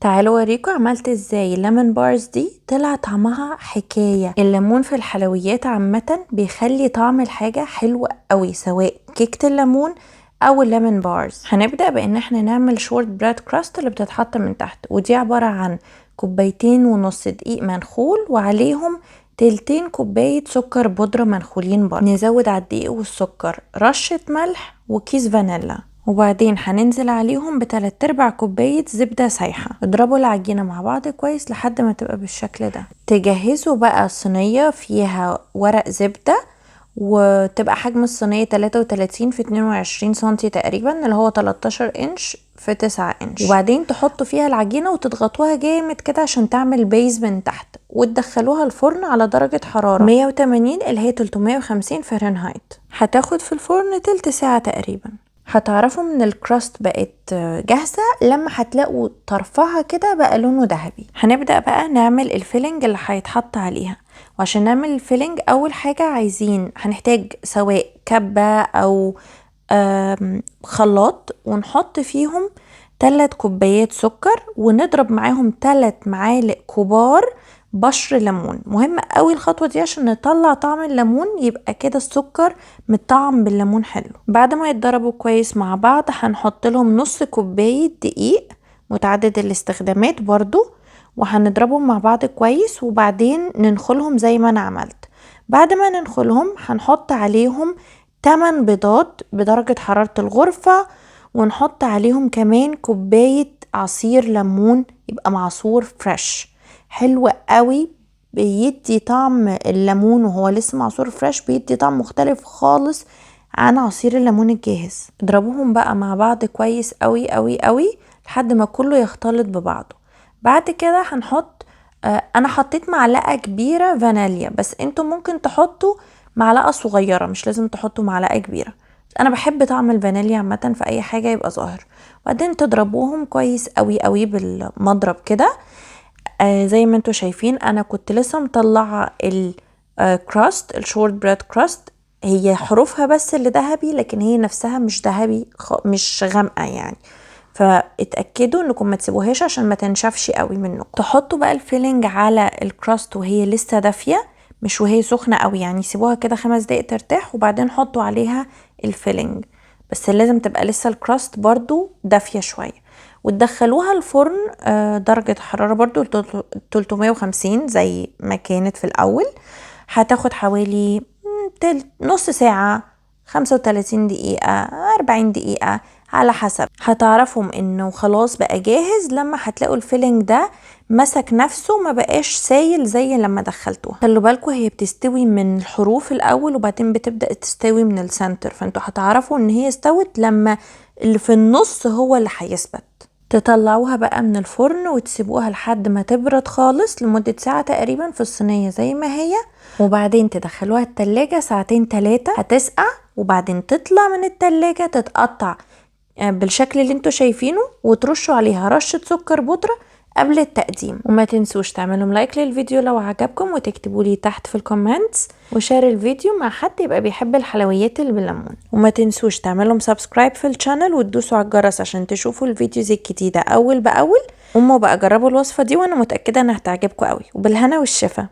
تعالوا اوريكم عملت ازاي الليمون بارز دي. طلع طعمها حكاية. الليمون في الحلويات عامة بيخلي طعم الحاجة حلو قوي، سواء كيكة الليمون او الليمون بارز. هنبدأ بان احنا نعمل شورت بريد كراست اللي بتتحط من تحت، ودي عبارة عن 2.5 كوباية دقيق منخول وعليهم 2 كوباية سكر بودرة منخولين برضه. نزود على الدقيق والسكر رشة ملح وكيس فانيلا، وبعدين هننزل عليهم ب3/4 كوباية زبدة سايحة. اضربوا العجينة مع بعض كويس لحد ما تبقى بالشكل ده. تجهزوا بقى صينية فيها ورق زبدة، وتبقى حجم الصينية 33 في 22 سنتي تقريبا، اللي هو 13 انش في 9 انش. وبعدين تحطوا فيها العجينة وتضغطوها جامد كده عشان تعمل بيز من تحت، وتدخلوها الفرن على درجة حرارة 180 اللي هي 350 فahrenheit. هتاخد في الفرن تلت ساعة تقريبا. هتعرفوا من الكراست بقت جاهزة لما هتلاقوا طرفها كده بقى لونه ذهبي. هنبدأ بقى نعمل الفيلنج اللي هيتحط عليها. وعشان نعمل الفيلنج اول حاجة هنحتاج سواء كبة او خلاط، ونحط فيهم 3 كوبايات سكر، ونضرب معاهم 3 معالق كبار بشر ليمون. مهم قوي الخطوة دي عشان نطلع طعم الليمون، يبقى كده السكر متطعم بالليمون حلو. بعد ما يتضربوا كويس مع بعض هنحط لهم نص كوباية دقيق متعدد الاستخدامات برضو، وهنضربهم مع بعض كويس، وبعدين ننخلهم زي ما انا عملت. بعد ما ننخلهم هنحط عليهم 8 بيضات بدرجة حرارة الغرفة، ونحط عليهم كمان كوباية عصير ليمون يبقى معصور فريش حلو قوي. بيدي طعم الليمون وهو لسه معصور فريش، بيدي طعم مختلف خالص عن عصير الليمون الجاهز. اضربوهم بقى مع بعض كويس قوي قوي قوي لحد ما كله يختلط ببعضه. بعد كده هنحط انا حطيت معلقة كبيرة فانيليا، بس انتوا ممكن تحطوا معلقة صغيرة، مش لازم تحطوا معلقة كبيرة. انا بحب طعم الفانيليا عامة في اي حاجة يبقى ظاهر. وبعدين تضربوهم كويس قوي قوي بالمضرب كده. زي ما انتوا شايفين انا كنت لسه مطلعة الكراست الشورت بريد كراست، هي حروفها بس اللي ذهبي، لكن هي نفسها مش ذهبي، مش غامقة يعني. فاتأكدوا انكم ما تسيبوهاش عشان ما تنشفش قوي منكم. تحطوا بقى الفيلنج على الكراست وهي لسه دافية، مش وهي سخنة قوي يعني. سيبوها كده 5 دقايق ترتاح، وبعدين حطوا عليها الفيلنج، بس لازم تبقى لسه الكراست برضو دافية شوية. وتدخلوها الفرن درجة حرارة برضو 350 زي ما كانت في الأول. هتاخد حوالي نص ساعة، 35 دقيقة، 40 دقيقة على حسب. هتعرفهم انه خلاص بقى جاهز لما هتلاقوا الفيلنج ده مسك نفسه، ما بقاش سايل زي لما دخلتوها. خلوا بالكم هي بتستوي من الحروف الاول، وبعدين بتبدأ تستوي من السنتر، فانتوا هتعرفوا ان هي استوت لما اللي في النص هو اللي هيثبت. تطلعوها بقى من الفرن وتسيبوها لحد ما تبرد خالص لمدة ساعة تقريبا في الصينية زي ما هي، وبعدين تدخلوها التلاجة 2-3 ساعات هتسقع، وبعدين تطلع من التلاجة تتقطع بالشكل اللي انتوا شايفينه، وترشوا عليها رشة سكر بودرة قبل التقديم. وما تنسوش تعملوا لايك للفيديو لو عجبكم، وتكتبوا لي تحت في الكومنتس، وشير الفيديو مع حد يبقى بيحب الحلويات اللي بالليمون. وما تنسوش تعملوا سبسكرايب في الشانل وتدوسوا على الجرس عشان تشوفوا الفيديوز الجديدة اول باول. قوموا بقى جربوا الوصفة دي، وانا متأكدة انها هتعجبكم قوي. وبالهنا والشفا.